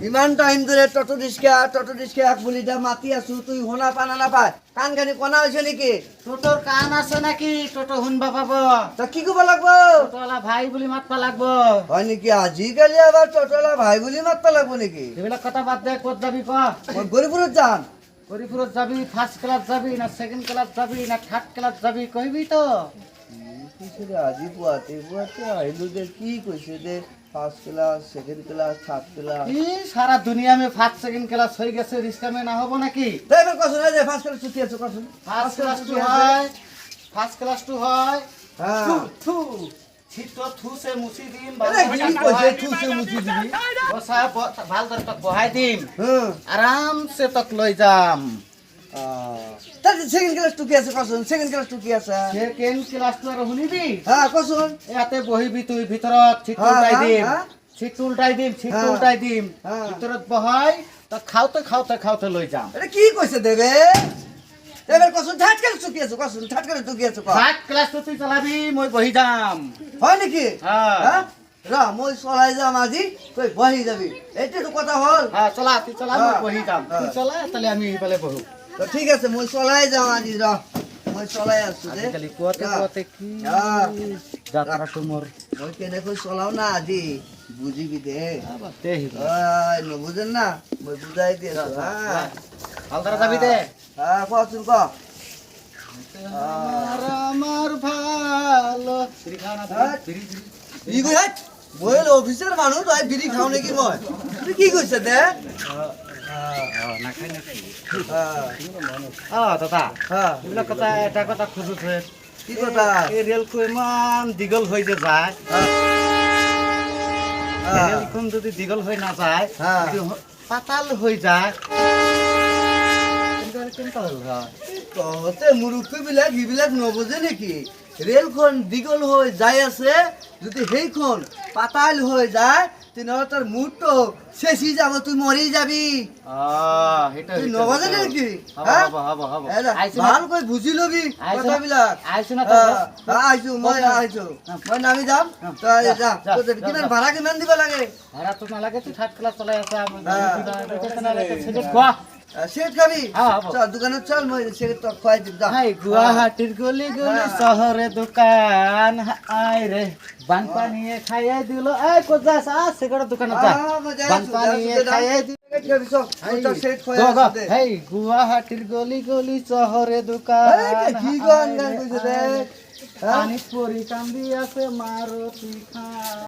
ইমান time ধরে টোটো রিস্কা এক বলিটা মাতি আছো তুই হোনা পানা না পায় কান কানি কনা হয়েছে নাকি? টোটোর কান আছে নাকি? টোটো শুনবা পাব। তা কি কব লাগবো? টোটোলা ভাই বুলি মাতবা লাগবো। হয় নাকি? আজিকালি আবার টোটোলা ভাই বুলি মাতবা লাগবো নাকি? এইবিলাক কথা বাদ দে, ক'ত যাবি ক? মই গরিপুরত যান। গরিপুরত যাবি, ফার্স্ট ক্লাস যাবি না সেকেন্ড ক্লাস যাবি না থার্ড ক্লাস যাবি কইবি তো? আজি পুয়াতে আহিলো যে কি কইছে যে first class second class third class ই সারা দুনিয়া মে ফার্স্ট সেকেন্ড ক্লাস হয়ে গেছে, রিস্কা মে না হবো নাকি? এবার কসন যে ফার্স্ট ক্লাস ছুটি আছে কসন ফার্স্ট ক্লাস টু হয়, ফার্স্ট ক্লাস টু হয়। হ্যাঁ থু থু ছিটো থু সে মুছি দিম, আরে কি কইছে থুসে মুছি দিবি? বসা ভাল ধরে তক বহাই দিম, হ্যাঁ আরাম সে তক লই যাম। তার সেকেন্ড ক্লাস টু কি আছে কসন? সেকেন্ড ক্লাস টু কি আছে? সেকেন্ড ক্লাস তো আর শুনিবি? হ্যাঁ কসন ইয়াতে বহিবি তুই ভিতৰত, ছিট উল্টাই দিম, হ্যাঁ। ছিট উল্টাই দিম, ছিট হ্যাঁ। উল্টাই দিম, হ্যাঁ। ভিতৰত বহাই তো খাওতে লৈ যাম। এটা কি কইছে দেবে? এবার কসন থার্ড ক্লাস টু কি আছে কসন? থার্ড ক্লাস টু কি আছে কস? থার্ড ক্লাস তো তুই চালাবি, মই বহি যাম। হয় নাকি? হ্যাঁ। হ্যাঁ রা মই চলাই যাম আজি তুই বহি যাবি, এইটা তো কথা হল। হ্যাঁ চলা, তুই চলা, মই হ্যাঁ। বহি যাম। তুই হ্যাঁ। চলা, তাহলে আমি এইফালে বহো। তো ঠিক আছে মই চলাই যাম আজি র মই চলাই আছো দে আজিকালি কোৱাতে কি হ্যাঁ। যাত্ৰাটো মোৰ মই কেনেকৈ চলাও না আজি বুজিবি দে। দে আহিব। ওই নবুঝেন না মই বুঝাই দিয়ে আছো। হ্যাঁ ভালদৰে যাবি দে। হ্যাঁ কচুন ক আমার ভালো ই কই হাট বইল অফিসার মানুষ তাই বিড়ি খাও নাকি মই? তুই কি কইছে দে? দাদা হ্যাঁ এইবিলাক কথা, এটা কথা খুজোছে। কি কথা? এই ৰেলটো ইমান দীঘল হৈ যে যায়, ৰেলখন যদি দীঘল হৈ নাযায়, হ্যাঁ। যদি পাতাল হৈ যায়, কেনেকুৱা হ'ল হয়? তহতে মুরুক্ষ বিলাক ইবিলাক নবুঝে নাকি? রেলখন দীঘল হয়ে যায় আছে, যদি সেইখন পাতাল হয়ে যায় তেনেহলে তোর মুহূর্ত শেষই যাব, তুই মরি যাবি। তুই নবুঝে নাকি? হ্যাঁ? ভাল করে বুঝি লবি কথাবিলাক। আইছো না আইছো মই আইছো মই নামি যাম। তই যা কিমান ভাড়া কিমান দিব লাগে? ভাড়াটো নালাগে, তুই থাৰ্ড ক্লাছ চলাই আছা। সেট খাবি? হ্যাঁ, হবো। চল দোকানে চল মই সেট তো খুয়াই দিব। যা গুৱাহাটীৰ গলি গলি চহৰে দোকান আই রে, বানপানীয়ে খাইয়ে দিল। এই ক'ত যাস? সিগারেট দোকানত যা, বানপানীয়ে খাইয়ে দিল। গুৱাহাটীৰ গলি গলি চহৰে দোকান কি গান গান কইছে রে? পানীত পৰি কান্দি আছে মাৰুতি খা।